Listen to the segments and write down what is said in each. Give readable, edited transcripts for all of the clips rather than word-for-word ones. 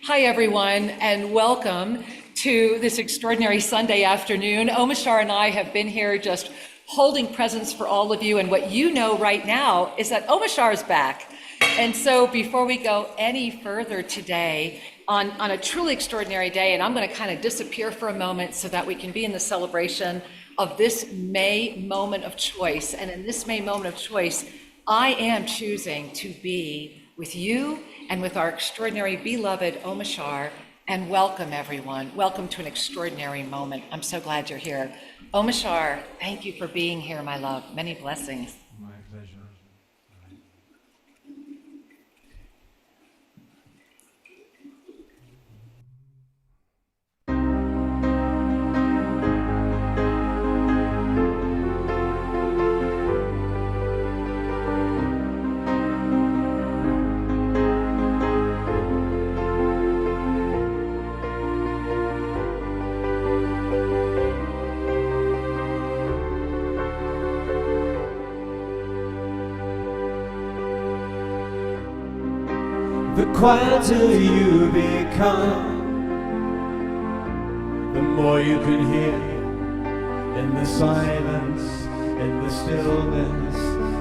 Hi, everyone, and welcome to this extraordinary Sunday afternoon. Omashar and I have been here just holding presence for all of you, and what you know right now is that Omashar is back. And so before we go any further today, on a truly extraordinary day, and I'm going to kind of disappear for a moment so that we can be in the celebration of this May moment of choice. And in this May moment of choice, I am choosing to be with you and with our extraordinary beloved Omashar, and welcome everyone. Welcome to an extraordinary moment. I'm so glad you're here. Omashar, thank you for being here, my love. Many blessings. My pleasure. The quieter you become, the more you can hear in the silence, in the stillness.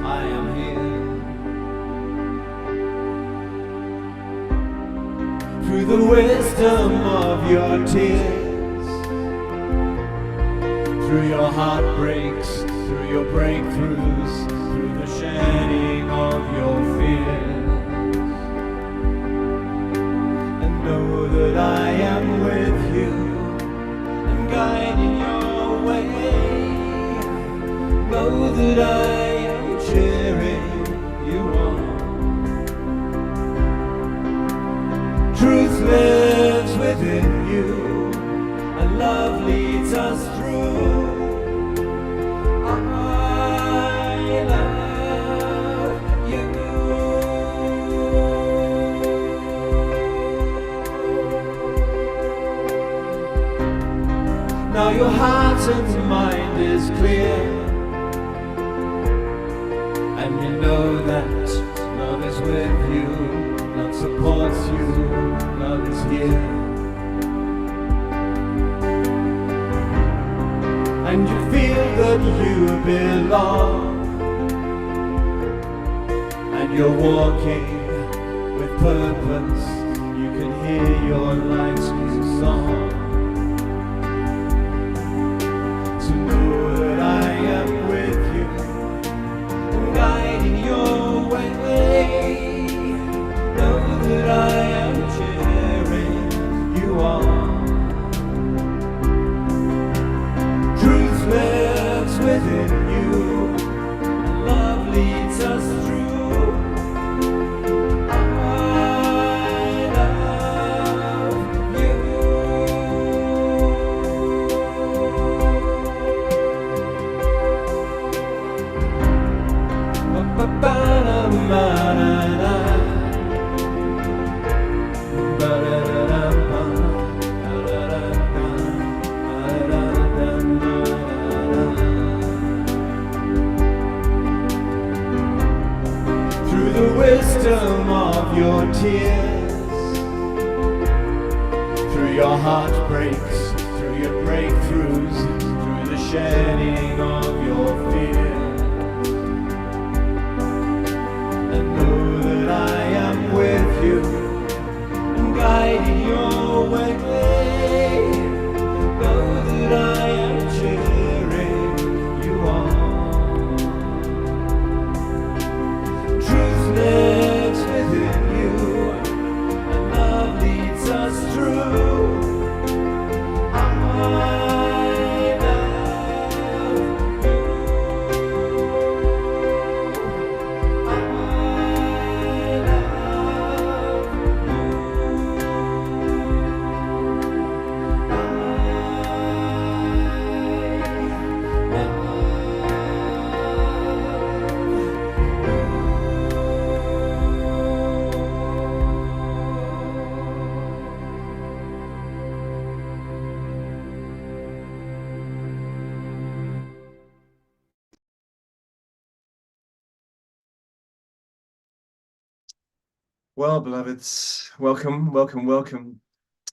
I am here. Through the wisdom of your tears, through your heartbreaks, through your breakthroughs, through the shedding of your fears. Know that I am with you and guiding your way. Know that I am cheering you on. Truth lives within you and love leads us through. I love you. Now your heart and mind is clear, and you know that love is with you, love supports you, love is here. And you feel that you belong, and you're walking with purpose. You can hear your life's new song. That I am cheering you on. Truth lives within you, and love leads us through. I love you. Ba-ba-ba-da-ma-da-da. Through the wisdom of your tears, through your heartbreaks, through your breakthroughs, through the shedding of your fears, and know that I am with you and guiding your way. Know that I am cheering you on. Truth lives within you, and love leads us through. I love you. I love Well, beloveds, welcome, welcome, welcome.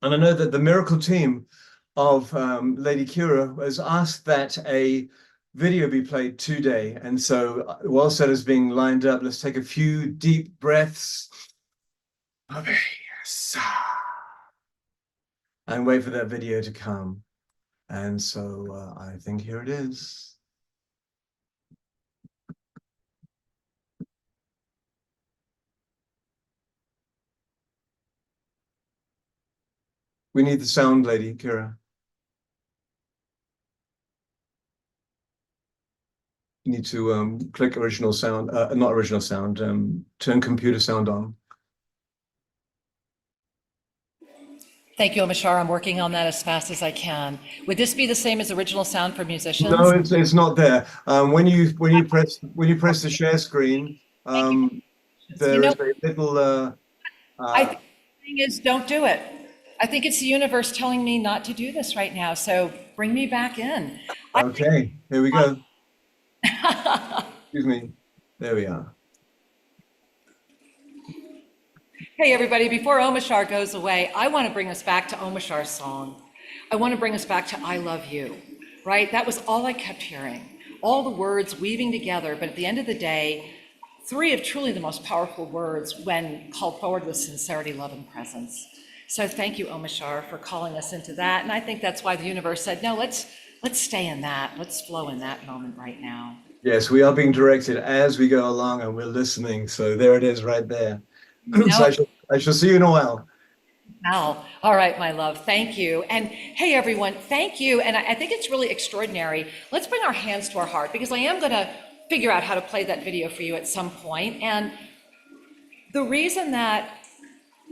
And I know that the miracle team of Lady Kira has asked that a video be played today. And so whilst that is being lined up, let's take a few deep breaths and wait for that video to come. And so I think here it is. We need the sound, Lady Kira. You need to click original sound, not original sound, turn computer sound on. Thank you, Omashar. I'm working on that as fast as I can. Would this be the same as original sound for musicians? No, it's not there. When you press the share screen, there is a little. I think the thing is, don't do it. I think it's the universe telling me not to do this right now. So bring me back in. Okay, here we go. Excuse me. There we are. Hey, everybody, before Omashar goes away, I want to bring us back to Omashar's song. I want to bring us back to I Love You, right? That was all I kept hearing. All the words weaving together, but at the end of the day, three of truly the most powerful words when called forward with sincerity, love, and presence. So thank you, Omashar, for calling us into that. And I think that's why the universe said, no, let's stay in that. Let's flow in that moment right now. Yes, we are being directed as we go along and we're listening. So there it is right there. So I shall see you in a while. Al. All right, my love. Thank you. And hey, everyone, thank you. And I think it's really extraordinary. Let's bring our hands to our heart because I am going to figure out how to play that video for you at some point. And the reason that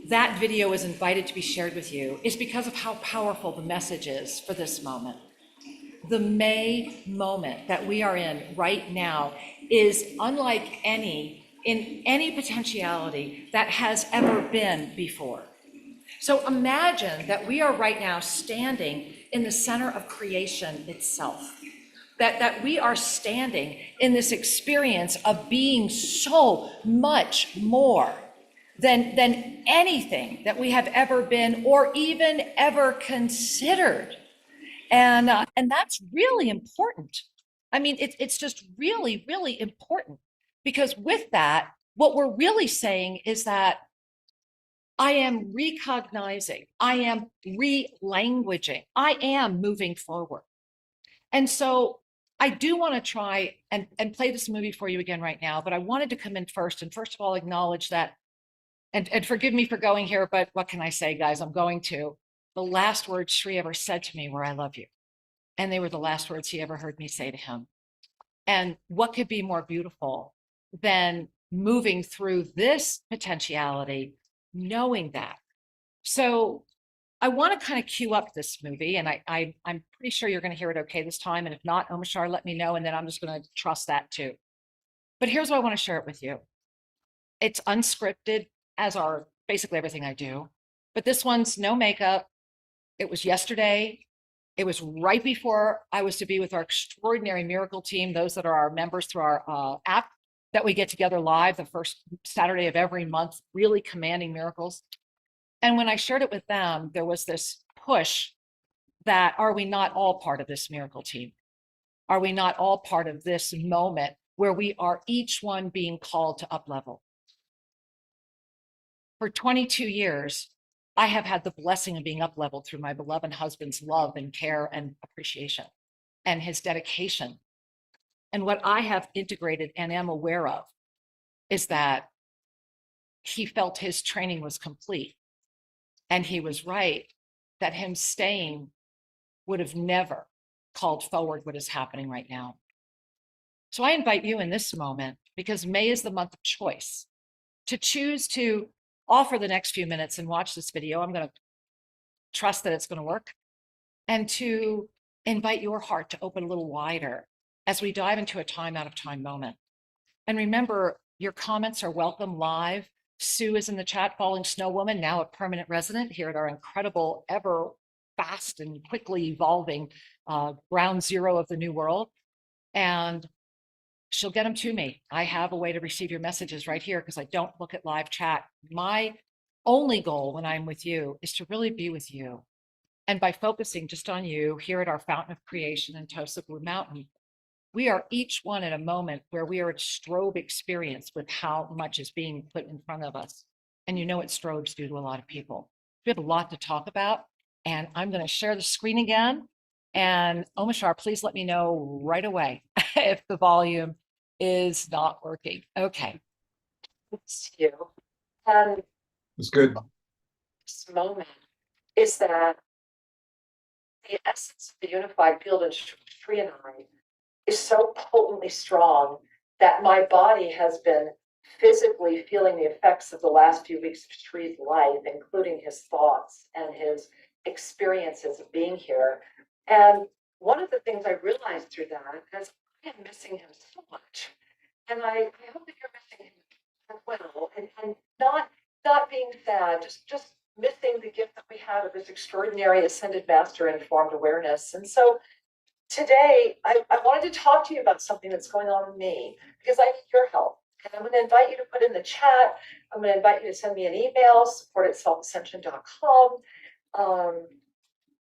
that video was invited to be shared with you is because of how powerful the message is for this moment. The May moment that we are in right now is unlike any in any potentiality that has ever been before. So imagine that we are right now standing in the center of creation itself, that we are standing in this experience of being so much more than anything that we have ever been or even ever considered. And that's really important. I mean, it's just really, really important because with that, what we're really saying is that I am recognizing, I am re-languaging, I am moving forward. And so I do want to try and play this movie for you again right now, but I wanted to come in first and first of all acknowledge that, and forgive me for going here, but what can I say, guys? I'm going to. The last words Sri ever said to me were, I love you. And they were the last words he ever heard me say to him. And what could be more beautiful than moving through this potentiality, knowing that? So I want to kind of cue up this movie, and I'm pretty sure you're going to hear it okay this time. And if not, Omashar, let me know, and then I'm just going to trust that too. But here's what I want to share it with you. It's unscripted, as are basically everything I do. But this one's no makeup. It was yesterday. It was right before I was to be with our extraordinary miracle team, those that are our members through our app that we get together live the first Saturday of every month, really commanding miracles. And when I shared it with them, there was this push that are we not all part of this miracle team? Are we not all part of this moment where we are each one being called to up level? For 22 years, I have had the blessing of being up leveled through my beloved husband's love and care and appreciation and his dedication. And what I have integrated and am aware of is that he felt his training was complete. And he was right that him staying would have never called forward what is happening right now. So I invite you in this moment, because May is the month of choice, to choose to offer the next few minutes and watch this video. I'm going to trust that it's going to work, and to invite your heart to open a little wider as we dive into a time out of time moment. And remember, your comments are welcome live. Sue is in the chat, Falling Snow Woman, now a permanent resident here at our incredible, ever fast and quickly evolving ground zero of the new world. And she'll get them to me. I have a way to receive your messages right here because I don't look at live chat. My only goal when I'm with you is to really be with you. And by focusing just on you here at our Fountain of Creation in Tosa Blue Mountain, we are each one at a moment where we are at strobe experience with how much is being put in front of us. And you know what strobes do to a lot of people. We have a lot to talk about, and I'm going to share the screen again. And Omashar, please let me know right away if the volume is not working. Okay. It's you. And It's good. this moment is that the essence of the unified field in Shri and I is so potently strong that my body has been physically feeling the effects of the last few weeks of Shri's life, including his thoughts and his experiences of being here. And one of the things I realized through that is I am missing him so much. And I hope that you're missing him as well. And not being sad, just missing the gift that we had of this extraordinary ascended master informed awareness. And so today, I wanted to talk to you about something that's going on with me because I need your help. And I'm going to invite you to put in the chat. I'm going to invite you to send me an email, support@selfascension.com.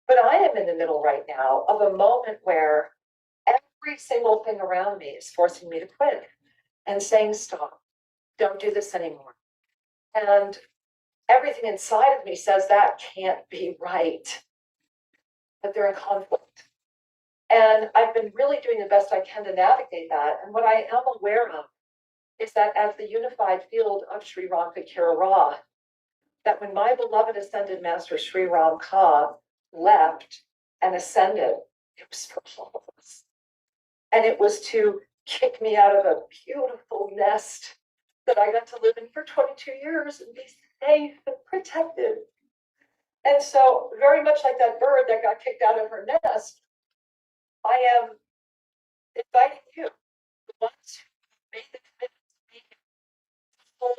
But I am in the middle right now of a moment where every single thing around me is forcing me to quit and saying, stop, don't do this anymore. And everything inside of me says that can't be right, but they're in conflict. And I've been really doing the best I can to navigate that. And what I am aware of is that as the unified field of Sri Ramkakira Ra, that when my beloved ascended master Sri Ram Ka left and ascended, it was for all of us. And it was to kick me out of a beautiful nest that I got to live in for 22 years and be safe and protected. And so very much like that bird that got kicked out of her nest, I am inviting you, the ones who made the commitment to be here, to hold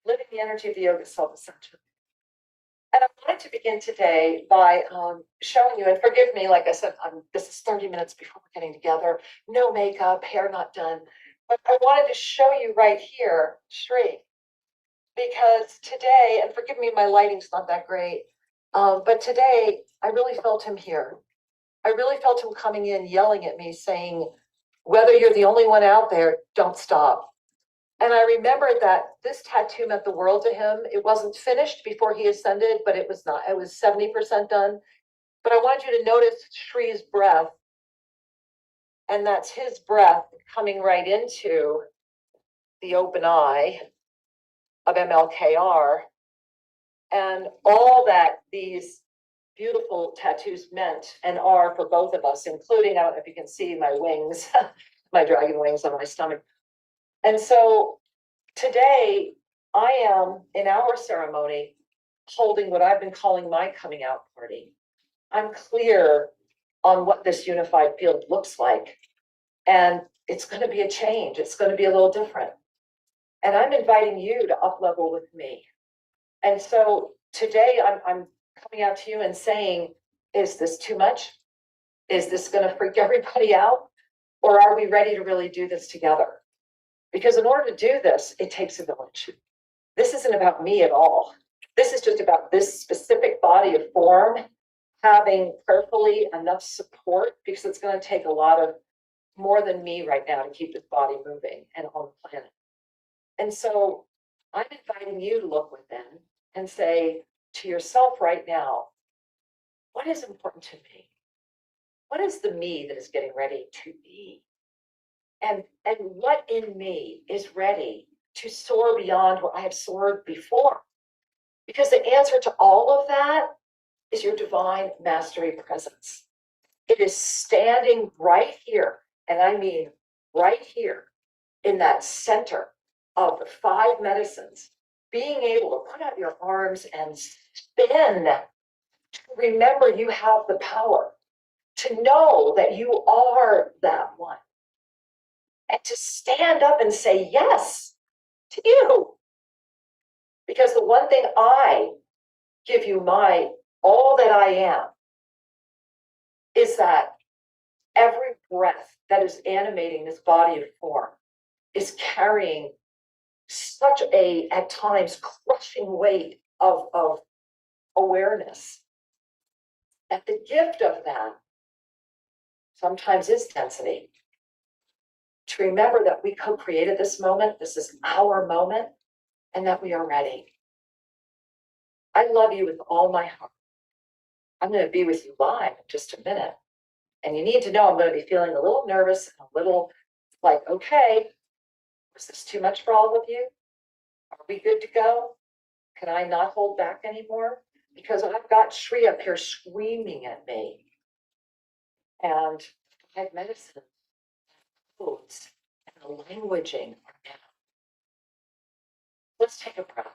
living the energy of the Yoga of Self-Ascension. And I wanted to begin today by showing you, and forgive me, like I said, this is 30 minutes before we're getting together, no makeup, hair not done, but I wanted to show you right here, Sri, because today, and forgive me, my lighting's not that great, but today I really felt him here. I really felt him coming in, yelling at me, saying, whether you're the only one out there, don't stop. And I remembered that this tattoo meant the world to him. It wasn't finished before he ascended, but it was 70% done. But I wanted you to notice Shri's breath. And that's his breath coming right into the open eye of MLKR. And all that these beautiful tattoos meant and are for both of us, including, I don't know if you can see my wings, my dragon wings on my stomach. And so today I am in our ceremony holding what I've been calling my coming out party. I'm clear on what this unified field looks like. And it's going to be a change. It's going to be a little different. And I'm inviting you to up level with me. And so today I'm coming out to you and saying, is this too much? Is this going to freak everybody out? Or are we ready to really do this together? Because in order to do this, it takes a village. This isn't about me at all. This is just about this specific body of form having prayerfully enough support, because it's going to take a lot of more than me right now to keep this body moving and on the planet. And so I'm inviting you to look within and say to yourself right now, what is important to me? What is the me that is getting ready to be? And what in me is ready to soar beyond what I have soared before? Because the answer to all of that is your divine mastery presence. It is standing right here, and I mean right here, in that center of the five medicines, being able to put out your arms and spin, to remember you have the power, to know that you are that one, and to stand up and say yes to you. Because the one thing I give you all that I am is that every breath that is animating this body of form is carrying such a, at times, crushing weight of awareness. And the gift of that sometimes is density. To remember that we co-created this moment, this is our moment, and that we are ready. I love you with all my heart. I'm going to be with you live in just a minute. And you need to know I'm going to be feeling a little nervous and a little like, okay, was this too much for all of you? Are we good to go? Can I not hold back anymore? Because I've got Shri up here screaming at me. And I have medicine, foods, and the languaging are down. Let's take a breath.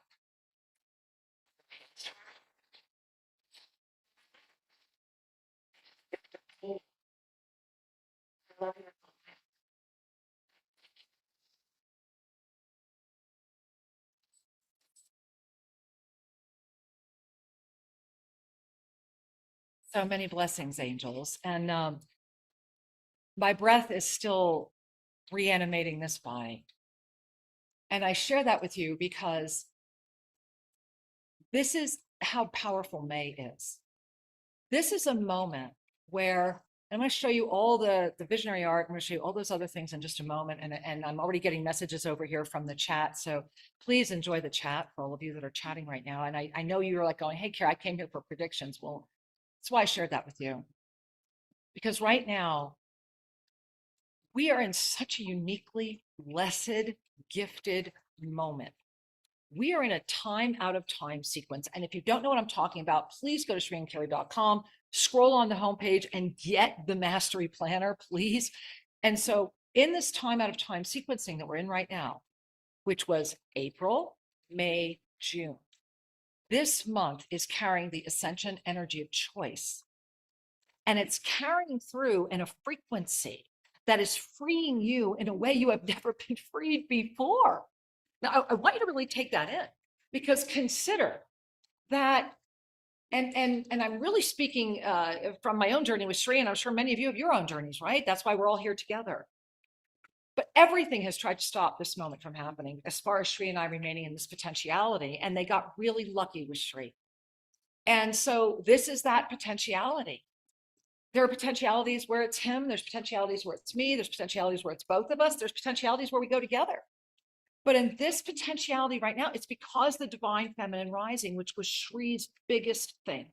I love you. So many blessings, angels. And my breath is still reanimating this body. And I share that with you because this is how powerful May is. This is a moment where I'm going to show you all the visionary art. I'm going to show you all those other things in just a moment. And I'm already getting messages over here from the chat. So please enjoy the chat for all of you that are chatting right now. And I know you're like going, hey, Kara, I came here for predictions. Well, that's why I shared that with you. Because right now, we are in such a uniquely blessed, gifted moment. We are in a time out of time sequence. And if you don't know what I'm talking about, please go to shriandkerry.com, scroll on the homepage and get the mastery planner, please. And so in this time out of time sequencing that we're in right now, which was April, May, June, this month is carrying the ascension energy of choice. And it's carrying through in a frequency that is freeing you in a way you have never been freed before. Now, I want you to really take that in, because consider that, and I'm really speaking from my own journey with Shri, and I'm sure many of you have your own journeys, right? That's why we're all here together. But everything has tried to stop this moment from happening as far as Shri and I remaining in this potentiality, and they got really lucky with Shri. And so this is that potentiality. There are potentialities where it's him, there's potentialities where it's me, there's potentialities where it's both of us, there's potentialities where we go together. But in this potentiality right now, it's because the divine feminine rising, which was Shri's biggest thing.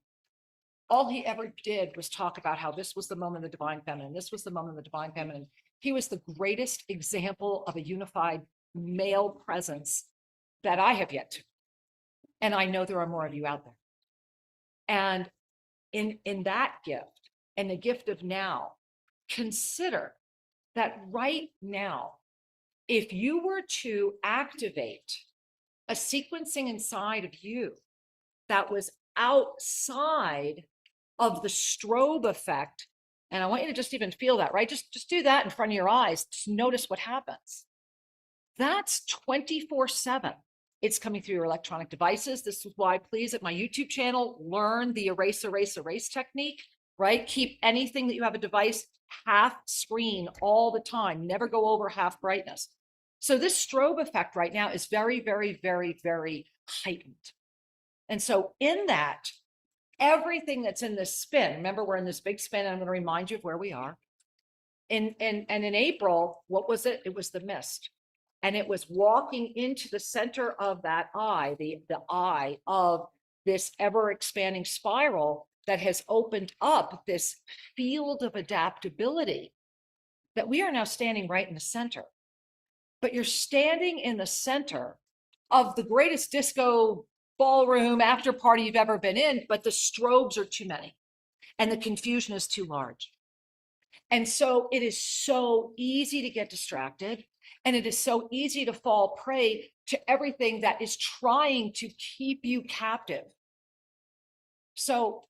All he ever did was talk about how this was the moment of the divine feminine. This was the moment of the divine feminine. He was the greatest example of a unified male presence that I have yet to. And I know there are more of you out there. And in that gift, and the gift of now, consider that right now, if you were to activate a sequencing inside of you that was outside of the strobe effect, and I want you to just even feel that, right? Just do that in front of your eyes. Just notice what happens. That's 24/7. It's coming through your electronic devices. This is why, please, at my YouTube channel, learn the erase, erase, erase technique, right? Keep anything that you have a device half screen all the time. Never go over half brightness. So this strobe effect right now is very, very, very, very heightened. And so in that, everything that's in this spin, remember we're in this big spin, and I'm going to remind you of where we are. And in April, what was it? It was the mist. And it was walking into the center of that eye, the eye of this ever expanding spiral that has opened up this field of adaptability that we are now standing right in the center. But you're standing in the center of the greatest disco ballroom after party you've ever been in, but the strobes are too many and the confusion is too large. And so it is so easy to get distracted, and it is so easy to fall prey to everything that is trying to keep you captive. So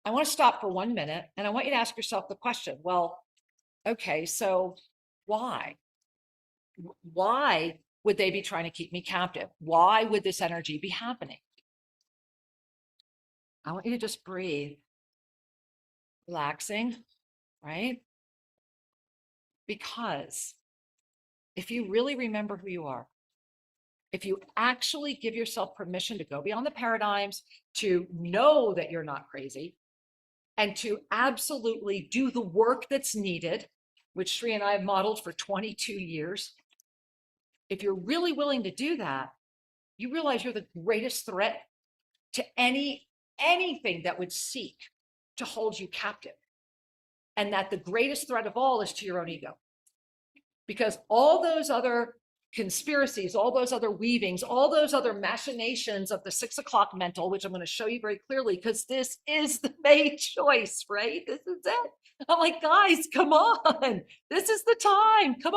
I want to stop for 1 minute, and I want you to ask yourself the question, well, okay, so why? Why would they be trying to keep me captive? Why would this energy be happening? I want you to just breathe, relaxing, right? Because if you really remember who you are, if you actually give yourself permission to go beyond the paradigms, to know that you're not crazy, and to absolutely do the work that's needed, which Sri and I have modeled for 22 years, if you're really willing to do that, you realize you're the greatest threat to anything that would seek to hold you captive. And that the greatest threat of all is to your own ego. Because all those other conspiracies, all those other weavings, all those other machinations of the 6 o'clock mental, which I'm going to show you very clearly, because this is the made choice, right? This is it. I'm like, guys, come on. This is the time. Come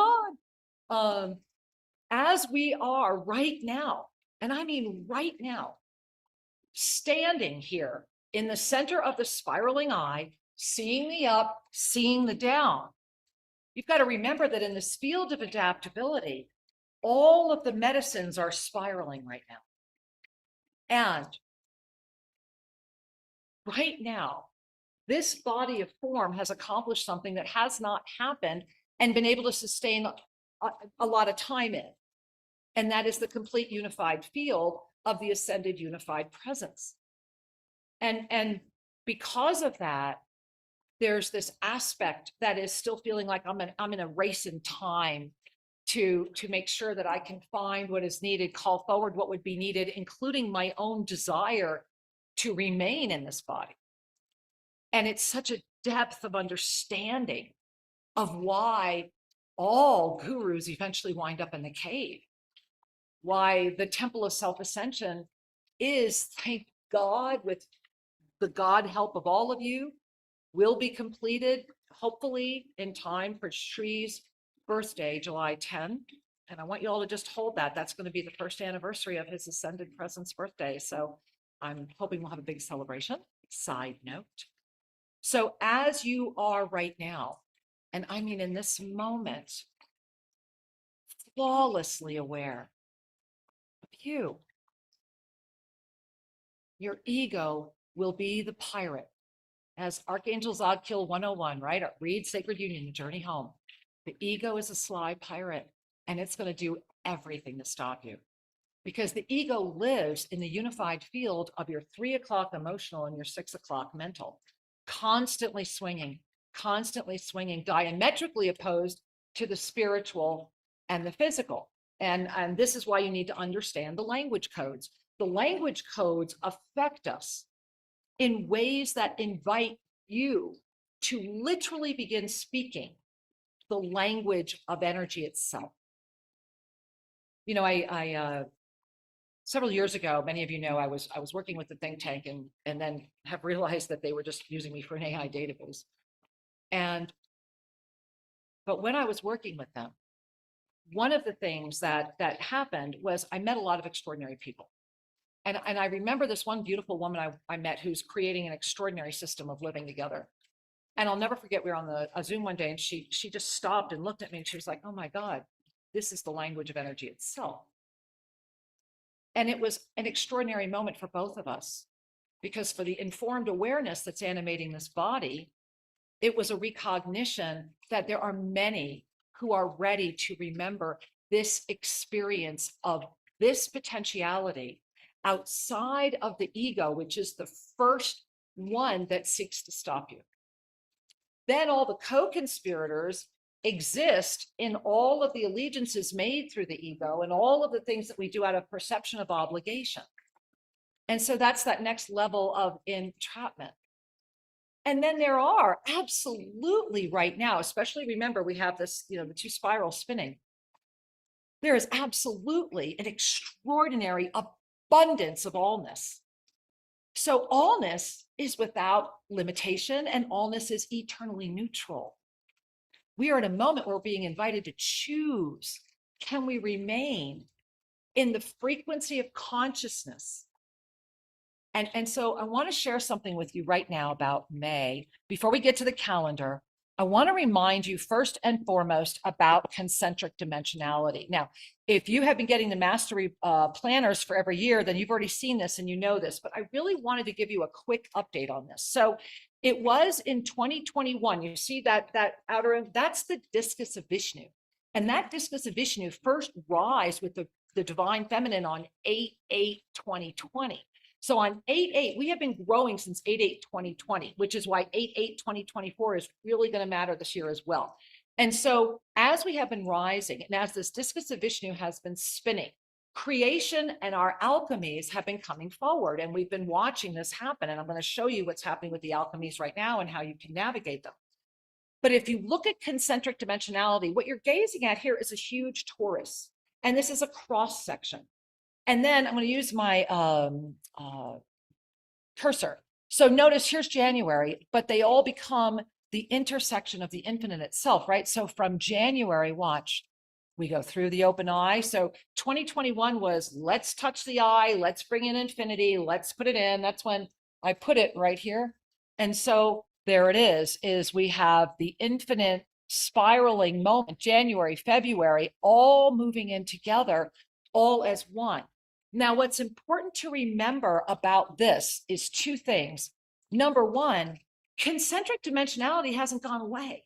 on. As we are right now, and I mean right now, standing here in the center of the spiraling eye, seeing the up, seeing the down, you've got to remember that in this field of adaptability, all of the medicines are spiraling right now. And right now, this body of form has accomplished something that has not happened and been able to sustain a lot of time in. And that is the complete unified field of the ascended unified presence. And because of that, there's this aspect that is still feeling like I'm in a race in time to make sure that I can find what is needed, call forward what would be needed, including my own desire to remain in this body. And it's such a depth of understanding of why all gurus eventually wind up in the cave, why the Temple of Self-Ascension is, thank God, with the God help of all of you, will be completed, hopefully in time for Shri's birthday, July 10. And I want you all to just hold that. That's going to be the first anniversary of his Ascended Presence birthday. So I'm hoping we'll have a big celebration. Side note. So as you are right now, and I mean in this moment, flawlessly aware of you, your ego will be the pirate. As Archangel Zodkill 101, right? Read Sacred Union, The Journey Home. The ego is a sly pirate, and it's going to do everything to stop you. Because the ego lives in the unified field of your 3 o'clock emotional and your 6 o'clock mental, constantly swinging, diametrically opposed to the spiritual and the physical. And this is why you need to understand the language codes. The language codes affect us in ways that invite you to literally begin speaking the language of energy itself. You know, I several years ago, many of you know, I was working with the think tank and then have realized that they were just using me for an AI database. But when I was working with them, one of the things that happened was I met a lot of extraordinary people. And I remember this one beautiful woman I met who's creating an extraordinary system of living together. And I'll never forget, we were on a Zoom one day and she just stopped and looked at me and she was like, oh my God, this is the language of energy itself. And it was an extraordinary moment for both of us, because for the informed awareness that's animating this body, it was a recognition that there are many who are ready to remember this experience of this potentiality outside of the ego, which is the first one that seeks to stop you. Then all the co-conspirators exist in all of the allegiances made through the ego and all of the things that we do out of perception of obligation. And so that's that next level of entrapment. And then there are absolutely right now, especially remember we have this, the 2 spirals spinning. There is absolutely an extraordinary abundance of allness. So allness is without limitation and allness is eternally neutral. We are at a moment where we're being invited to choose. Can we remain in the frequency of consciousness? And so I want to share something with you right now about May. Before we get to the calendar, I want to remind you first and foremost about concentric dimensionality. Now, if you have been getting the mastery planners for every year, then you've already seen this and you know this, but I really wanted to give you a quick update on this. So it was in 2021, you see that outer, that's the discus of Vishnu. And that discus of Vishnu first rise with the divine feminine on 8/8/2020. So on 8/8, we have been growing since 8/8/2020, which is why 8/8/2024 is really going to matter this year as well. And so as we have been rising, and as this discus of Vishnu has been spinning, creation and our alchemies have been coming forward, and we've been watching this happen. And I'm going to show you what's happening with the alchemies right now and how you can navigate them. But if you look at concentric dimensionality, what you're gazing at here is a huge torus, and this is a cross section. And then I'm going to use my cursor. So notice here's January, but they all become the intersection of the infinite itself, right? So from January, watch, we go through the open eye. So 2021 was let's touch the eye, let's bring in infinity, let's put it in. That's when I put it right here. And so there it is we have the infinite spiraling moment, January, February, all moving in together, all as one. Now, what's important to remember about this is two things. Number one, concentric dimensionality hasn't gone away.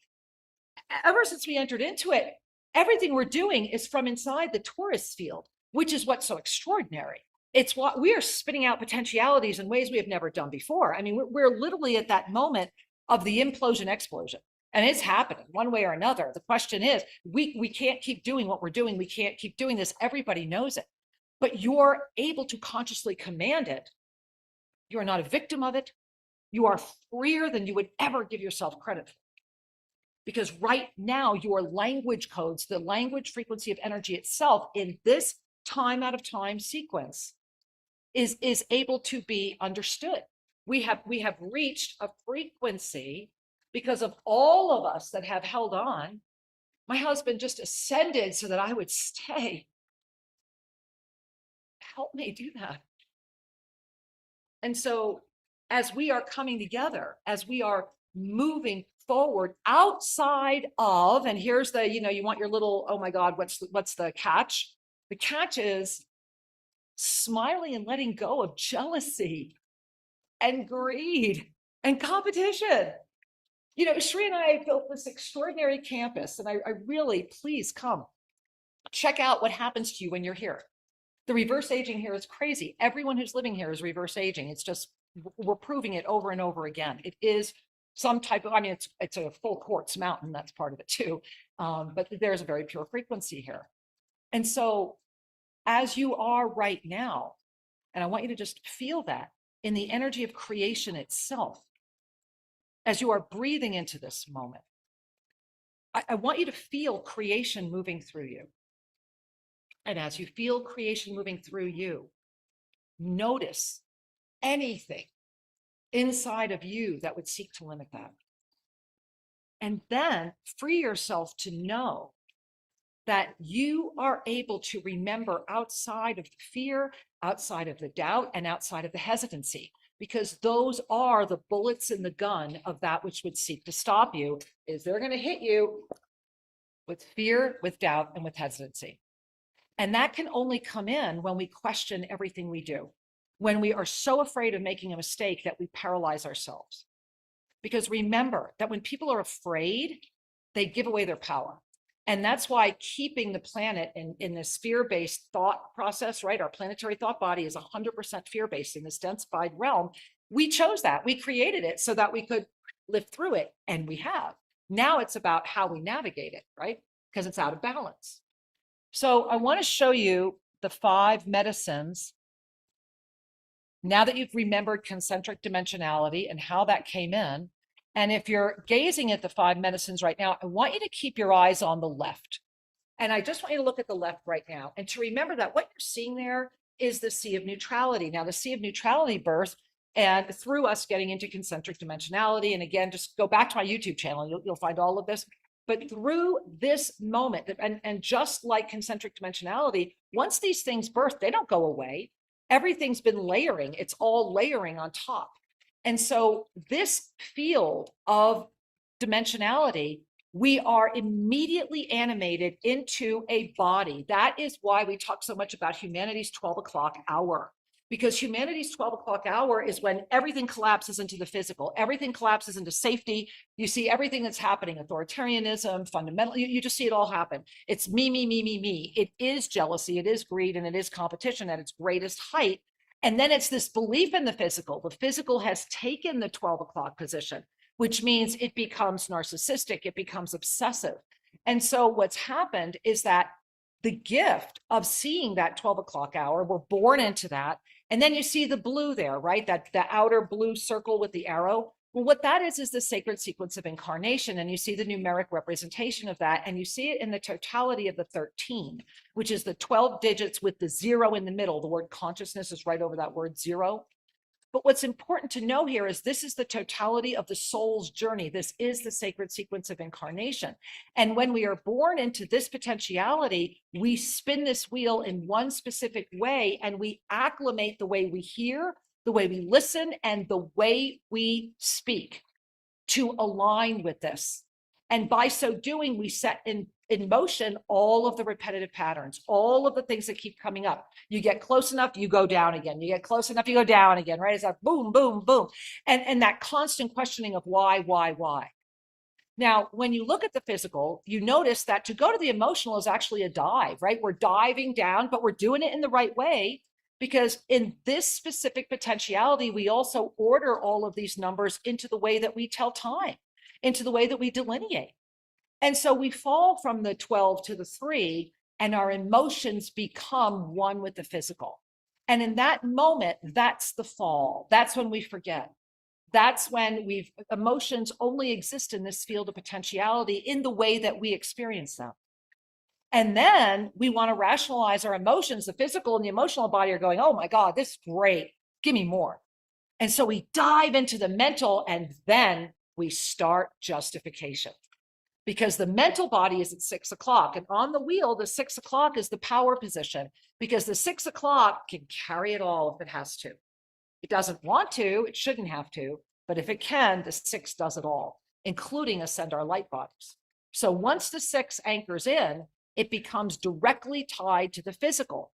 Ever since we entered into it, everything we're doing is from inside the torus field, which is what's so extraordinary. It's what we are spinning out potentialities in ways we have never done before. I mean, we're literally at that moment of the implosion explosion, and it's happening one way or another. The question is, we can't keep doing what we're doing. We can't keep doing this. Everybody knows it. But you're able to consciously command it. You are not a victim of it. You are freer than you would ever give yourself credit for. Because right now, your language codes, the language frequency of energy itself in this time out of time sequence is able to be understood. We have reached a frequency because of all of us that have held on. My husband just ascended so that I would stay. Help me do that. And so as we are coming together, as we are moving forward outside of, and here's the, you want your little, oh my God, what's the catch? The catch is smiling and letting go of jealousy and greed and competition. Shri and I built this extraordinary campus, and I really, please come check out what happens to you when you're here. The reverse aging here is crazy. Everyone who's living here is reverse aging. It's just, we're proving it over and over again. It is some type of, it's a full quartz mountain. That's part of it too. But there's a very pure frequency here. And so as you are right now, and I want you to just feel that in the energy of creation itself, as you are breathing into this moment, I want you to feel creation moving through you. And as you feel creation moving through you, notice anything inside of you that would seek to limit that. And then free yourself to know that you are able to remember outside of the fear, outside of the doubt, and outside of the hesitancy, because those are the bullets in the gun of that which would seek to stop you. Is they're going to hit you with fear, with doubt, and with hesitancy. And that can only come in when we question everything we do, when we are so afraid of making a mistake that we paralyze ourselves. Because remember that when people are afraid, they give away their power. And that's why keeping the planet in this fear-based thought process, right? Our planetary thought body is 100% fear-based in this densified realm. We chose that. We created it so that we could live through it, and we have. Now it's about how we navigate it, right? Because it's out of balance. So I want to show you the 5 medicines. Now that you've remembered concentric dimensionality and how that came in, and if you're gazing at the 5 medicines right now, I want you to keep your eyes on the left. And I just want you to look at the left right now and to remember that what you're seeing there is the sea of neutrality. Now, the sea of neutrality birth, and through us getting into concentric dimensionality, and again, just go back to my YouTube channel, you'll find all of this. But through this moment, and just like concentric dimensionality, once these things birth, they don't go away. Everything's been layering. It's all layering on top. And so this field of dimensionality, we are immediately animated into a body. That is why we talk so much about humanity's 12 o'clock hour, because humanity's 12 o'clock hour is when everything collapses into the physical, everything collapses into safety. You see everything that's happening, authoritarianism, fundamental, you just see it all happen. It's me, me, me, me, me. It is jealousy, it is greed, and it is competition at its greatest height. And then it's this belief in the physical. The physical has taken the 12 o'clock position, which means it becomes narcissistic, it becomes obsessive. And so what's happened is that the gift of seeing that 12 o'clock hour, we're born into that. And then you see the blue there, right? That the outer blue circle with the arrow. Well, what that is the sacred sequence of incarnation. And you see the numeric representation of that. And you see it in the totality of the 13, which is the 12 digits with the 0 in the middle. The word consciousness is right over that word 0. But what's important to know here is this is the totality of the soul's journey. This is the sacred sequence of incarnation. And when we are born into this potentiality, we spin this wheel in one specific way, and we acclimate the way we hear, the way we listen, and the way we speak to align with this. And by so doing, we set in motion all of the repetitive patterns, all of the things that keep coming up. You get close enough, you go down again. You get close enough, you go down again, right? It's like boom, boom, boom. And that constant questioning of why? Now, when you look at the physical, you notice that to go to the emotional is actually a dive, right? We're diving down, but we're doing it in the right way, because in this specific potentiality, we also order all of these numbers into the way that we tell time, into the way that we delineate. And so we fall from the 12 to the 3, and our emotions become one with the physical. And in that moment, that's the fall. That's when we forget. That's when emotions only exist in this field of potentiality in the way that we experience them. And then we want to rationalize our emotions. The physical and the emotional body are going, oh my God, this is great. Give me more. And so we dive into the mental, and then we start justification. Because the mental body is at 6 o'clock, and on the wheel, the 6 o'clock is the power position, because the 6 o'clock can carry it all if it has to. It doesn't want to, it shouldn't have to, but if it can, the 6 does it all, including ascend our light bodies. So once the 6 anchors in, it becomes directly tied to the physical.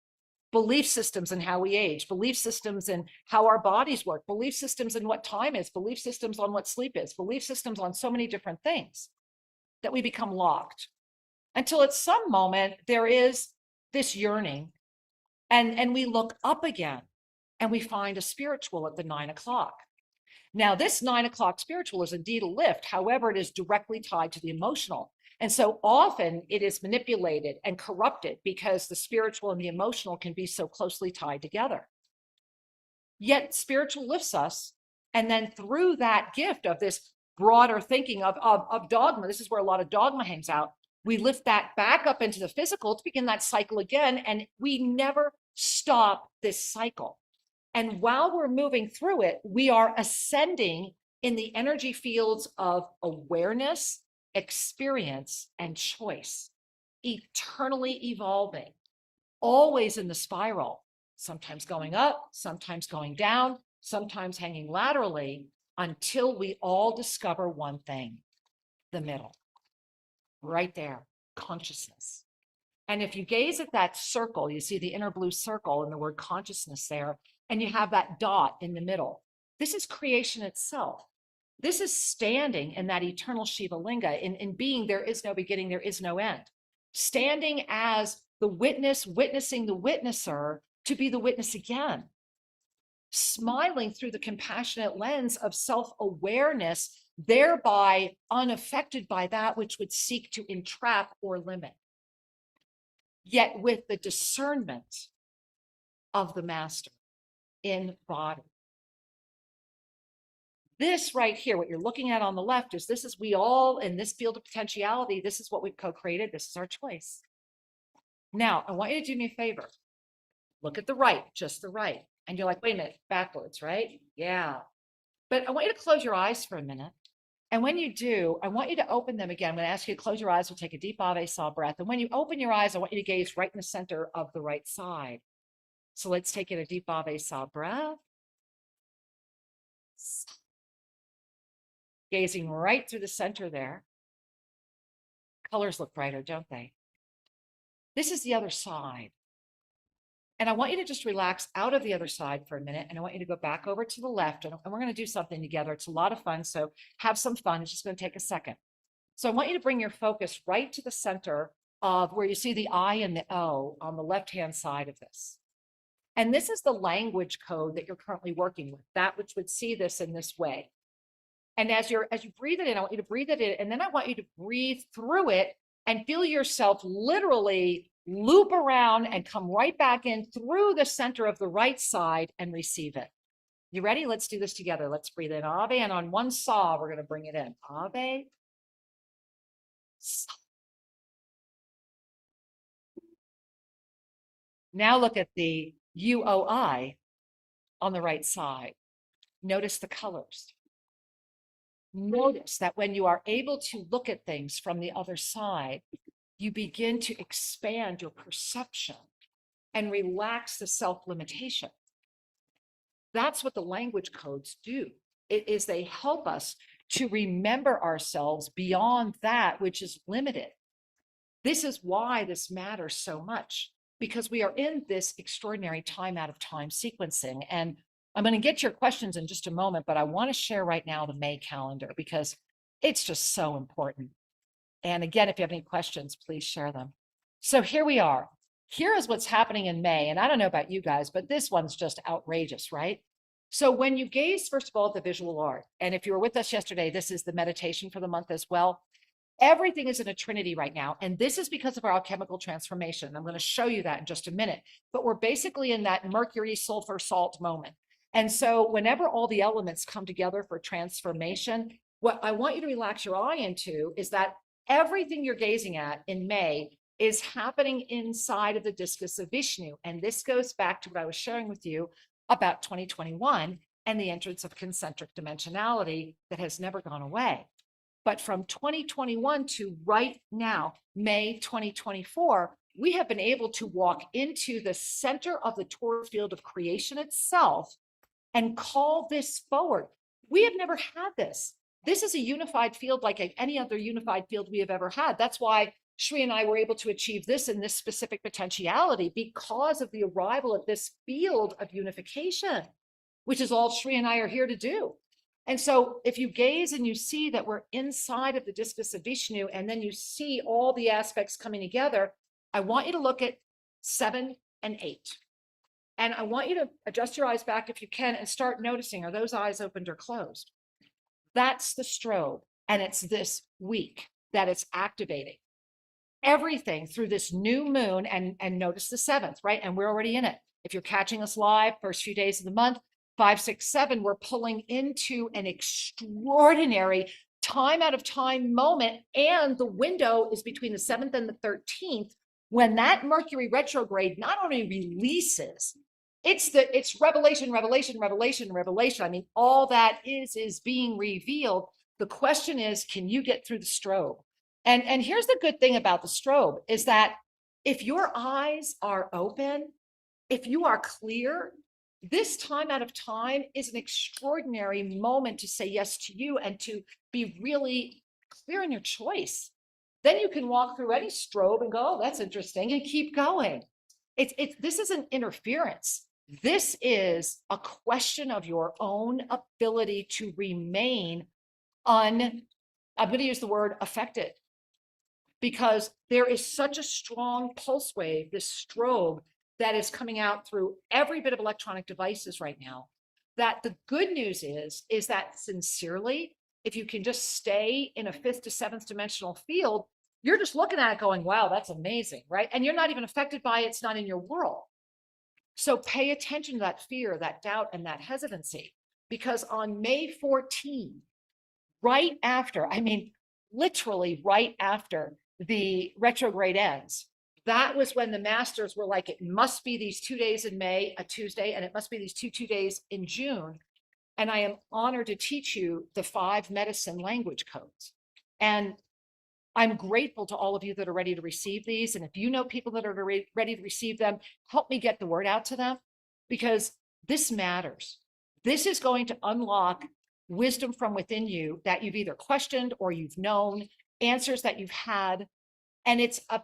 Belief systems in how we age, belief systems in how our bodies work, belief systems in what time is, belief systems on what sleep is, belief systems on so many different things, that we become locked until at some moment there is this yearning, and we look up again and we find a spiritual at the 9 o'clock. Now, this 9 o'clock spiritual is indeed a lift. However, it is directly tied to the emotional. And so often it is manipulated and corrupted because the spiritual and the emotional can be so closely tied together. Yet spiritual lifts us. And then through that gift of this broader thinking of dogma, this is where a lot of dogma hangs out, we lift that back up into the physical to begin that cycle again. And we never stop this cycle. And while we're moving through it, we are ascending in the energy fields of awareness, experience, and choice, eternally evolving, always in the spiral, sometimes going up, sometimes going down, sometimes hanging laterally, until we all discover one thing, the middle, right there, consciousness. And if you gaze at that circle, you see the inner blue circle and the word consciousness there, and you have that dot in the middle. This is creation itself. This is standing in that eternal Shiva Linga. In being, there is no beginning, there is no end. Standing as the witness, witnessing the witnesser to be the witness again. Smiling through the compassionate lens of self-awareness, thereby unaffected by that which would seek to entrap or limit. Yet with the discernment of the master in body. This right here, what you're looking at on the left, is we all in this field of potentiality, this is what we've co-created, this is our choice. Now, I want you to do me a favor. Look at the right, just the right. And you're like, wait a minute, backwards, right? Yeah. But I want you to close your eyes for a minute. And when you do, I want you to open them again. I'm going to ask you to close your eyes. We'll take a deep Ave Saw breath. And when you open your eyes, I want you to gaze right in the center of the right side. So let's take in a deep Ave Saw breath. gazing right through the center there. Colors look brighter, don't they? This is the other side. And I want you to just relax out of the other side for a minute. And I want you to go back over to the left. And we're going to do something together. It's a lot of fun. So have some fun. It's just going to take a second. So I want you to bring your focus right to the center of where you see the I and the O on the left-hand side of this. And this is the language code that you're currently working with, that which would see this in this way. And as you breathe it in, I want you to breathe it in, and then I want you to breathe through it and feel yourself literally loop around and come right back in through the center of the right side and receive it. You ready? Let's do this together. Let's breathe in Ave, and on one saw, we're going to bring it in. Ave. Sa. Now look at the UOI on the right side. Notice the colors. Notice that when you are able to look at things from the other side, you begin to expand your perception and relax the self-limitation. That's what the language codes do. It is they help us to remember ourselves beyond that which is limited. This is why this matters so much, because we are in this extraordinary time out of time sequencing. And I'm going to get your questions in just a moment, but I want to share right now the May calendar because it's just so important. And again, if you have any questions, please share them. So here we are. Here is what's happening in May. And I don't know about you guys, but this one's just outrageous, right? So when you gaze, first of all, at the visual art, and if you were with us yesterday, this is the meditation for the month as well. Everything is in a trinity right now. And this is because of our alchemical transformation. I'm going to show you that in just a minute. But we're basically in that mercury, sulfur, salt moment. And so whenever all the elements come together for transformation, what I want you to relax your eye into is that everything you're gazing at in May is happening inside of the discus of Vishnu. And this goes back to what I was sharing with you about 2021 and the entrance of concentric dimensionality that has never gone away. But from 2021 to right now, May 2024, we have been able to walk into the center of the torus field of creation itself and call this forward. We have never had this. This is a unified field like any other unified field we have ever had. That's why Shri and I were able to achieve this in this specific potentiality, because of the arrival of this field of unification, which is all Shri and I are here to do. And so if you gaze and you see that we're inside of the discus of Vishnu, and then you see all the aspects coming together, I want you to look at 7 and 8. And I want you to adjust your eyes back if you can and start noticing, are those eyes opened or closed? That's the strobe. And it's this week that it's activating everything through this new moon, and notice the 7th, right? And we're already in it. If you're catching us live, first few days of the month, 5, 6, 7, we're pulling into an extraordinary time out of time moment. And the window is between the 7th and the 13th, when that Mercury retrograde not only releases, it's revelation, revelation, revelation, revelation. I mean, all that is being revealed. The question is, can you get through the strobe? And here's the good thing about the strobe is that if your eyes are open, if you are clear, this time out of time is an extraordinary moment to say yes to you and to be really clear in your choice. Then you can walk through any strobe and go, oh, that's interesting, and keep going. This isn't interference. This is a question of your own ability to remain I'm going to use the word affected, because there is such a strong pulse wave, this strobe, that is coming out through every bit of electronic devices right now, that the good news is that sincerely, if you can just stay in a 5th to 7th dimensional field, you're just looking at it going, wow, that's amazing, right? And you're not even affected by it. It's not in your world. So pay attention to that fear, that doubt, and that hesitancy, because on May 14, right after, I mean, literally right after the retrograde ends, that was when the masters were like, it must be these 2 days in May, a Tuesday, and it must be these two days in June. And I am honored to teach you the 5 medicine language codes. And I'm grateful to all of you that are ready to receive these. And if you know people that are ready to receive them, help me get the word out to them, because this matters. This is going to unlock wisdom from within you that you've either questioned or you've known, answers that you've had. And it's a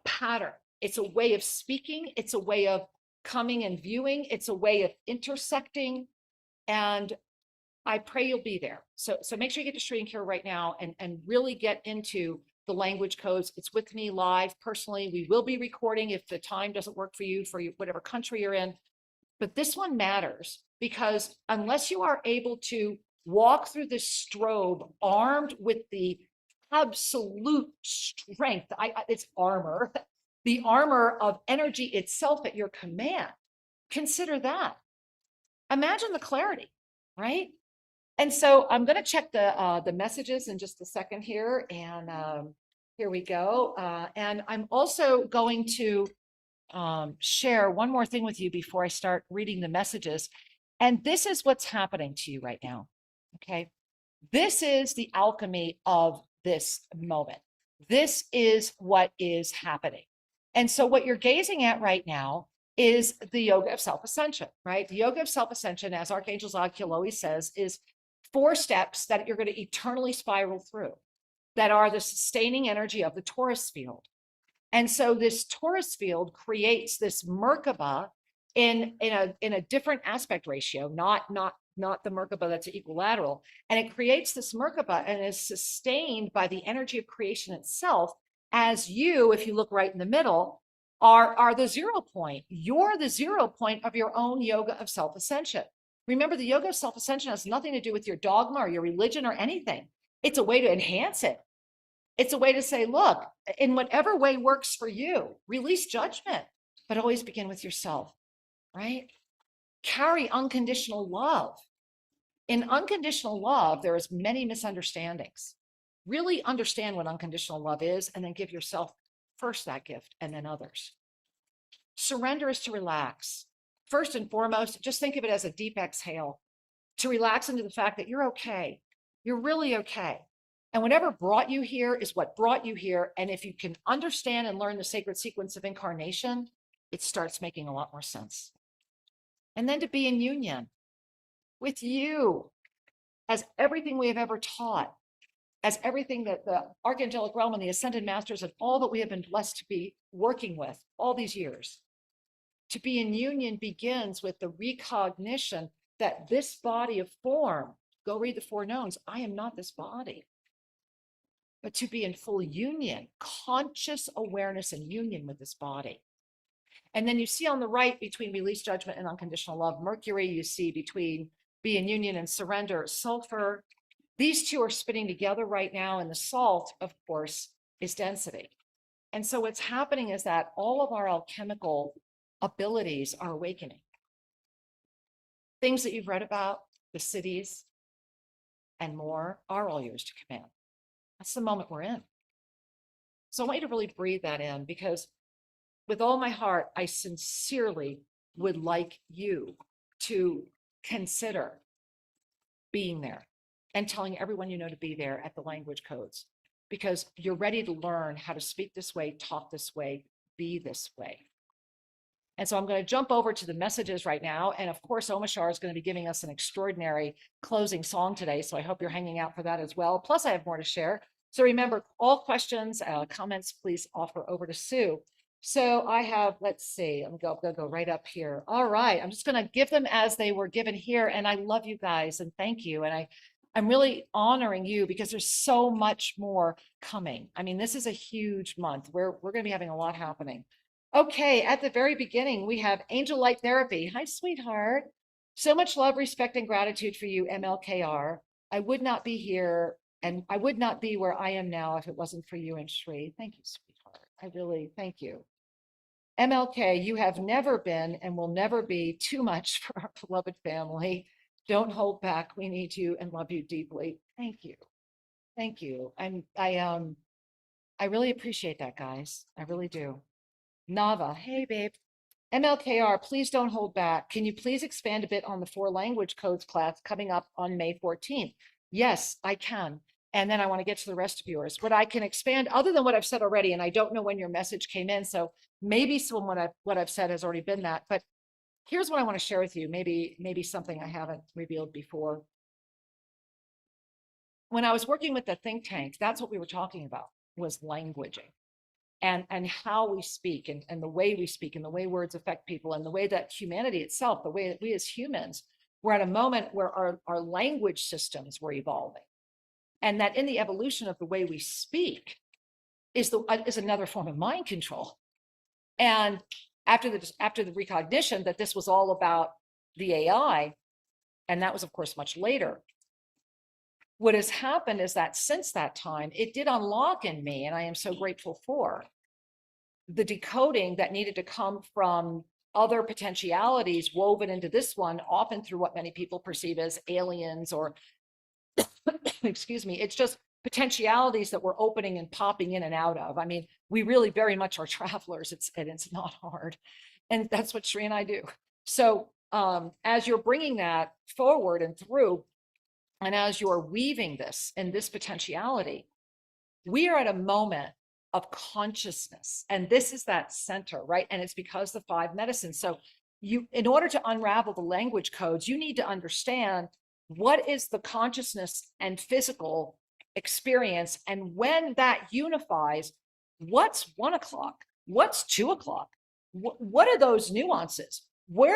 pattern. It's a way of speaking. It's a way of coming and viewing. It's a way of intersecting. And I pray you'll be there. So make sure you get to Sri and Kira right now and really get into the language codes. It's with me live personally. We will be recording if the time doesn't work for you, whatever country you're in. But this one matters because unless you are able to walk through this strobe armed with the absolute strength, it's armor, the armor of energy itself at your command, consider that. Imagine the clarity, right? And so I'm going to check the messages in just a second here. And here we go. And I'm also going to share one more thing with you before I start reading the messages. And this is what's happening to you right now. Okay. This is the alchemy of this moment. This is what is happening. And so what you're gazing at right now is the Yoga of Self-Ascension, right? The Yoga of Self-Ascension, as Archangel Zadkiel always says, is 4 steps that you're going to eternally spiral through that are the sustaining energy of the Taurus field. And so this Taurus field creates this Merkaba in a different aspect ratio, not the Merkaba that's equilateral. And it creates this Merkaba and is sustained by the energy of creation itself as you, if you look right in the middle, are the 0 point. You're the 0 point of your own Yoga of Self-Ascension. Remember, the Yoga of Self-Ascension has nothing to do with your dogma or your religion or anything. It's a way to enhance it. It's a way to say, look, in whatever way works for you, release judgment, but always begin with yourself, right? Carry unconditional love. In unconditional love, there is many misunderstandings. Really understand what unconditional love is, and then give yourself first that gift and then others. Surrender is to relax. First and foremost, just think of it as a deep exhale, to relax into the fact that you're okay. You're really okay. And whatever brought you here is what brought you here. And if you can understand and learn the sacred sequence of incarnation, it starts making a lot more sense. And then to be in union with you as everything we have ever taught, as everything that the archangelic realm and the ascended masters and all that we have been blessed to be working with all these years. To be in union begins with the recognition that this body of form, go read the 4 knowns, I am not this body. But to be in full union, conscious awareness and union with this body. And then you see on the right between release, judgment, and unconditional love, Mercury. You see between be in union and surrender, sulfur. These 2 are spinning together right now. And the salt, of course, is density. And so what's happening is that all of our alchemical abilities are awakening. Things that you've read about, the cities and more, are all yours to command. That's the moment we're in. So I want you to really breathe that in, because with all my heart, I sincerely would like you to consider being there and telling everyone you know to be there at the language codes, because you're ready to learn how to speak this way, talk this way, be this way. And so I'm going to jump over to the messages right now. And of course, Omashar is going to be giving us an extraordinary closing song today. So I hope you're hanging out for that as well. Plus, I have more to share. So remember, all questions, comments, please offer over to Sue. So I have, let's see, I'm going to go right up here. All right, I'm just going to give them as they were given here. And I love you guys and thank you. And I'm really honoring you because there's so much more coming. I mean, this is a huge month. We're going to be having a lot happening. Okay, at the very beginning, we have Angel Light Therapy. Hi, sweetheart. So much love, respect, and gratitude for you, MLKR. I would not be here, and I would not be where I am now if it wasn't for you and Shri. Thank you, sweetheart. I really thank you. MLK, you have never been and will never be too much for our beloved family. Don't hold back. We need you and love you deeply. Thank you. Thank you. And I really appreciate that, guys. I really do. Nava, hey, babe. MLKR, please don't hold back. Can you please expand a bit on the 4 language codes class coming up on May 14th? Yes, I can. And then I want to get to the rest of yours. What I can expand, other than what I've said already, and I don't know when your message came in, so maybe some what I've said has already been that. But here's what I want to share with you. Maybe something I haven't revealed before. when I was working with the think tank, that's what we were talking about, was languaging and how we speak and the way we speak and the way words affect people and the way that humanity itself, the way that we as humans, we're at a moment where our language systems were evolving. And that in the evolution of the way we speak is another form of mind control. And after the recognition that this was all about the AI, and that was of course much later, what has happened is that since that time, it did unlock in me, and I am so grateful for, the decoding that needed to come from other potentialities woven into this one, often through what many people perceive as aliens or, excuse me, it's just potentialities that we're opening and popping in and out of. I mean, we really very much are travelers. It's not hard. And that's what Sri and I do. So as you're bringing that forward and through, and as you're weaving this and this potentiality, we are at a moment of consciousness. And this is that center, right? And it's because the 5 medicines. So in order to unravel the language codes, you need to understand what is the consciousness and physical experience. And when that unifies, what's 1 o'clock? What's 2 o'clock? What are those nuances?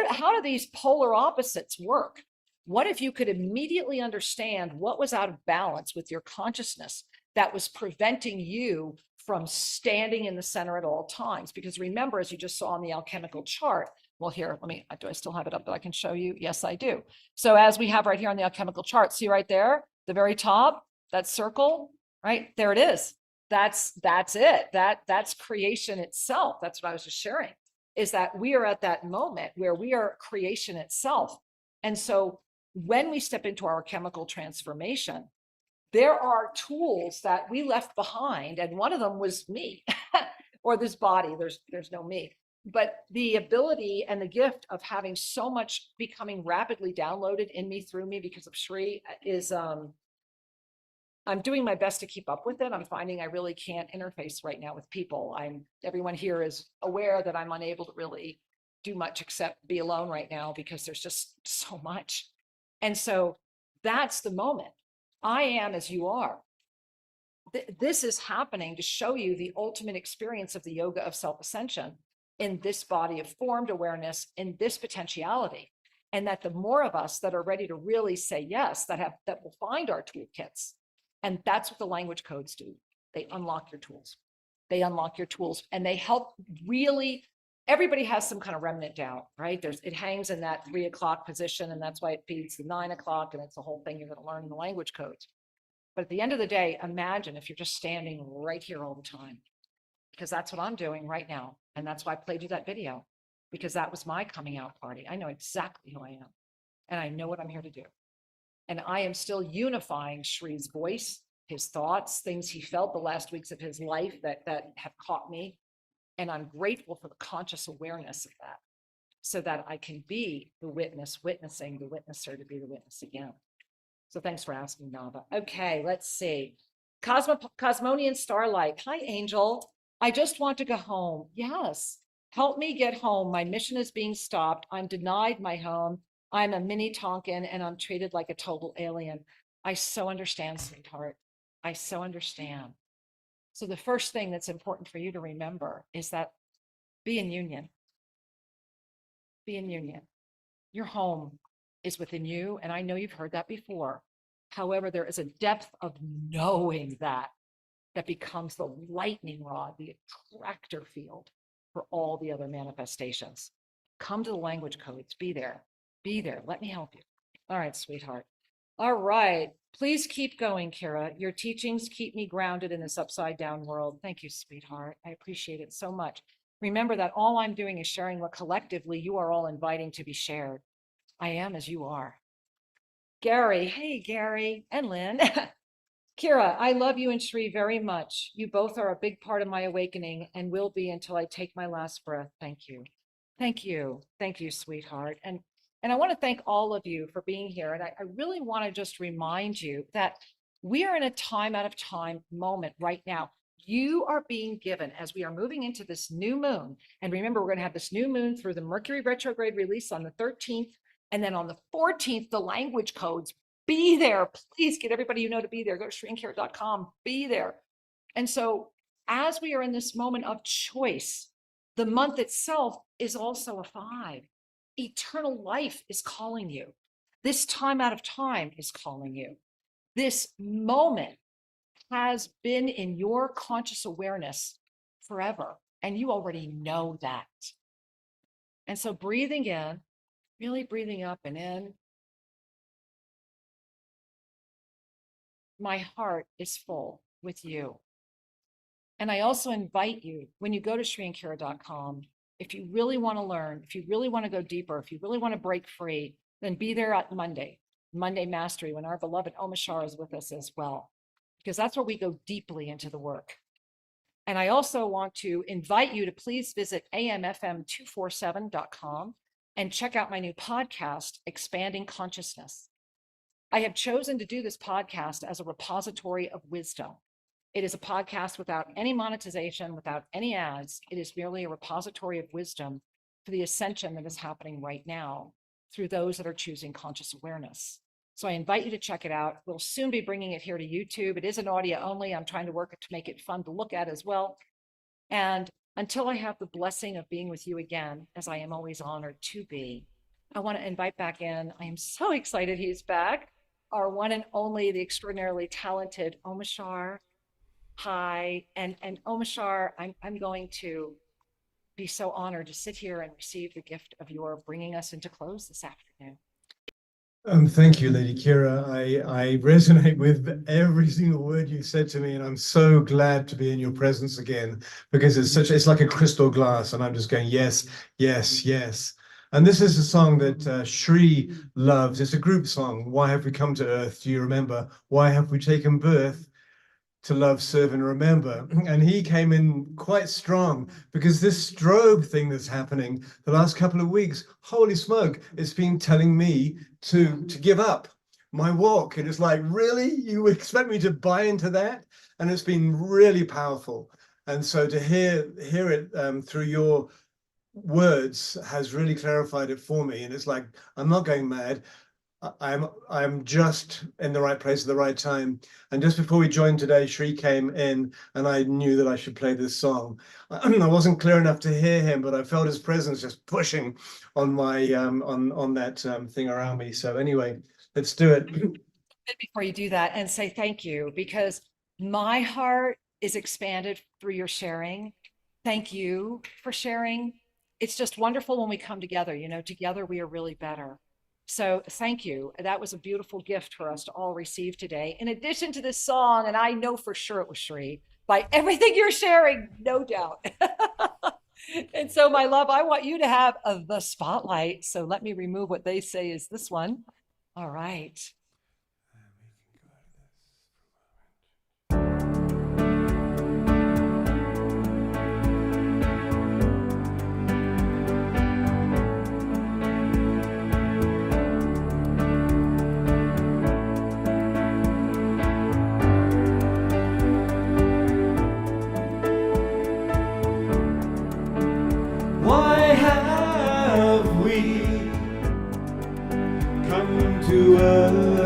How do these polar opposites work? What if you could immediately understand what was out of balance with your consciousness that was preventing you from standing in the center at all times? Because remember, as you just saw on the alchemical chart, well, here, do I still have it up that I can show you? Yes, I do. So as we have right here on the alchemical chart, see right there, the very top, that circle, right? There it is. That's it. That's creation itself. That's what I was just sharing, is that we are at that moment where we are creation itself. And so when we step into our chemical transformation, there are tools that we left behind, and one of them was me or this body. There's no me, but the ability and the gift of having so much becoming rapidly downloaded in me through me because of Sri is I'm doing my best to keep up with it. I'm finding I really can't interface right now with people. Everyone here is aware that I'm unable to really do much except be alone right now because there's just so much. And so that's the moment. I am as you are. This is happening to show you the ultimate experience of the yoga of self-ascension in this body of formed awareness, in this potentiality. And that the more of us that are ready to really say yes, that will find our toolkits. And that's what the language codes do. They unlock your tools. They unlock your tools and they help really. Everybody has some kind of remnant doubt, right? It hangs in that 3 o'clock position, and that's why it feeds the 9 o'clock, and it's the whole thing you're going to learn in the language codes. But at the end of the day, imagine if you're just standing right here all the time, because that's what I'm doing right now. And that's why I played you that video, because that was my coming out party. I know exactly who I am, and I know what I'm here to do. And I am still unifying Sri's voice, his thoughts, things he felt the last weeks of his life that have caught me. And I'm grateful for the conscious awareness of that, so that I can be the witness, witnessing the witnesser to be the witness again. So thanks for asking, Nava. Okay, let's see. Cosmonian Starlight. Hi, Angel. I just want to go home. Yes. Help me get home. My mission is being stopped. I'm denied my home. I'm a mini Tonkin and I'm treated like a total alien. I so understand, sweetheart. I so understand. So the first thing that's important for you to remember is that be in union. Be in union. Your home is within you. And I know you've heard that before. However, there is a depth of knowing that becomes the lightning rod, the attractor field for all the other manifestations. Come to the language codes. Be there. Be there. Let me help you. All right, sweetheart. All right. Please keep going, Kira. Your teachings keep me grounded in this upside down world. Thank you, sweetheart. I appreciate it so much. Remember that all I'm doing is sharing what collectively you are all inviting to be shared. I am as you are. Gary. Hey, Gary and Lynn. Kira, I love you and Sri very much. You both are a big part of my awakening and will be until I take my last breath. Thank you. Thank you. Thank you, sweetheart. And I want to thank all of you for being here. And I really want to just remind you that we are in a time out of time moment right now. You are being given, as we are moving into this new moon. And remember, we're going to have this new moon through the Mercury retrograde release on the 13th. And then on the 14th, the language codes Be there. Please get everybody you know to be there. Go to shrinkcare.com. Be there. And so as we are in this moment of choice, the month itself is also a 5. Eternal life is calling you. This time out of time is calling you. This moment has been in your conscious awareness forever, and you already know that. And so breathing in, really breathing up and in. My heart is full with you. And I also invite you, when you go to shrinkcare.com, if you really want to learn, if you really want to go deeper, if you really want to break free, then be there at Monday Mastery, when our beloved Omashar is with us as well, because that's where we go deeply into the work. And I also want to invite you to please visit amfm247.com and check out my new podcast, Expanding Consciousness. I have chosen to do this podcast as a repository of wisdom. It is a podcast without any monetization, without any ads. It is merely a repository of wisdom for the ascension that is happening right now through those that are choosing conscious awareness. So I invite you to check it out. We'll soon be bringing it here to YouTube. It is an audio only. I'm trying to work to make it fun to look at as well. And until I have the blessing of being with you again, as I am always honored to be, I want to invite back in. I am so excited he's back. Our one and only, the extraordinarily talented Omashar. Hi, and Omashar, I'm going to be so honored to sit here and receive the gift of your bringing us into close this afternoon. Thank you, Lady Kira. I resonate with every single word you said to me, and I'm so glad to be in your presence again, because it's like a crystal glass, and I'm just going, yes, yes, yes. And this is a song that Shri loves. It's a group song. Why have we come to earth? Do you remember? Why have we taken birth? To love, serve, and remember. And he came in quite strong, because this strobe thing that's happening the last couple of weeks, holy smoke, it's been telling me to give up my walk. It is like, really? You expect me to buy into that? And it's been really powerful. And so to hear it through your words has really clarified it for me. And it's like, I'm not going mad. I'm just in the right place at the right time. And just before we joined today, Shri came in, and I knew that I should play this song. I wasn't clear enough to hear him, but I felt his presence just pushing on my on that thing around me. So anyway, let's do it. Before you do that, and say thank you, because my heart is expanded through your sharing. Thank you for sharing. It's just wonderful when we come together. You know, together we are really better. So thank you. That was a beautiful gift for us to all receive today. In addition to this song, and I know for sure it was Shri, by everything you're sharing, no doubt. And so, my love, I want you to have the spotlight. So let me remove what they say is this one. All right. To us.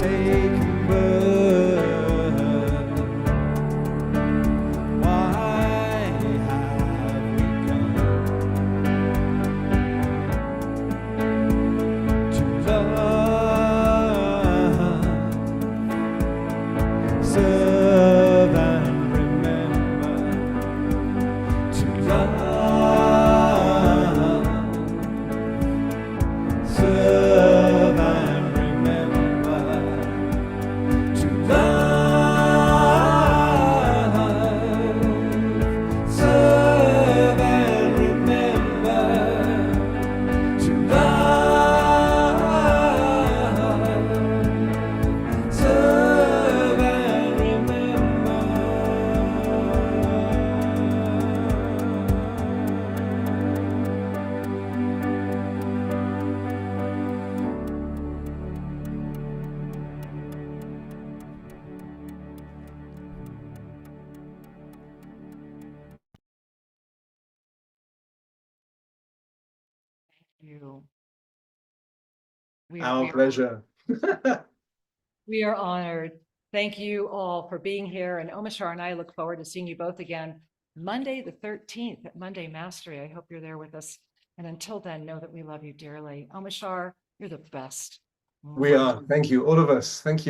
taken birth. Why have we come to love, serve and remember, to love, serve and remember, to love, serve and remember, to love, serve and remember. You. We Our are, pleasure. we are honored. Thank you all for being here. And Omishar and I look forward to seeing you both again Monday, the 13th at Monday Mastery. I hope you're there with us. And until then, know that we love you dearly. Omishar, you're the best. We are. Thank you, all of us. Thank you.